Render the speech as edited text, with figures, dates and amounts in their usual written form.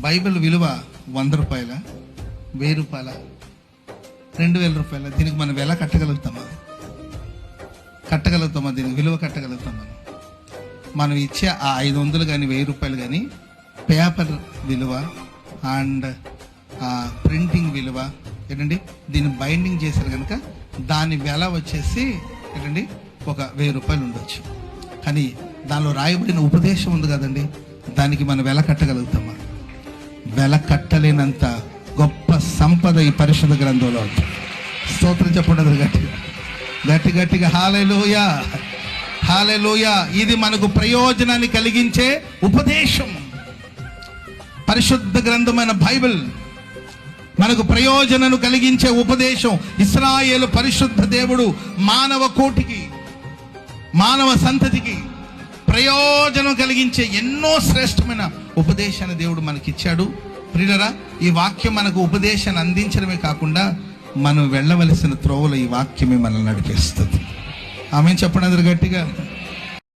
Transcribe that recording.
Bible విలువ 100 రూపాయల, 1000 రూపాయల, 2000 రూపాయల? దీనికి మనం ఎలా కట్టగలుగుతామా? దీనికి విలువ కట్టగలుగుతాం? మనం ఇచ్చే ఆ 500 కానీ 1000 రూపాయలు కానీ పేపర్ విలువ అండ్ ప్రింటింగ్ విలువ ఏంటండి, దీన్ని బైండింగ్ చేశారు కనుక దాని వెల వచ్చేసి ఏంటండి ఒక 1000 రూపాయలు ఉండొచ్చు. కానీ దానిలో రాయబడిన ఉపదేశం ఉంది కదండి, దానికి మనం వెల కట్టగలుగుతామా? వెల కట్టలేనంత గొప్ప సంపద ఈ పరిశుద్ధ గ్రంథంలో ఉంది. స్తోత్రం చెప్పండి గట్టిగా హల్లెలూయా, హల్లెలూయా. ఇది మనకు ప్రయోజనాన్ని కలిగించే ఉపదేశం. పరిశుద్ధ గ్రంథమైన బైబిల్ మనకు ప్రయోజనాన్ని కలిగించే ఉపదేశం. ఇశ్రాయేలు పరిశుద్ధ దేవుడు మానవ కోటికి, మానవ సంతతికి ప్రయోజనం కలిగించే ఎన్నో శ్రేష్టమైన ఉపదేశాన్ని దేవుడు మనకిచ్చాడు. ప్రియులారా, ఈ వాక్యం మనకు ఉపదేశాన్ని అందించడమే కాకుండా మనం వెళ్ళవలసిన త్రోవలో ఈ వాక్యమే మనల్ని నడిపిస్తుంది. ఆమె చెప్పండి అందరు గట్టిగా.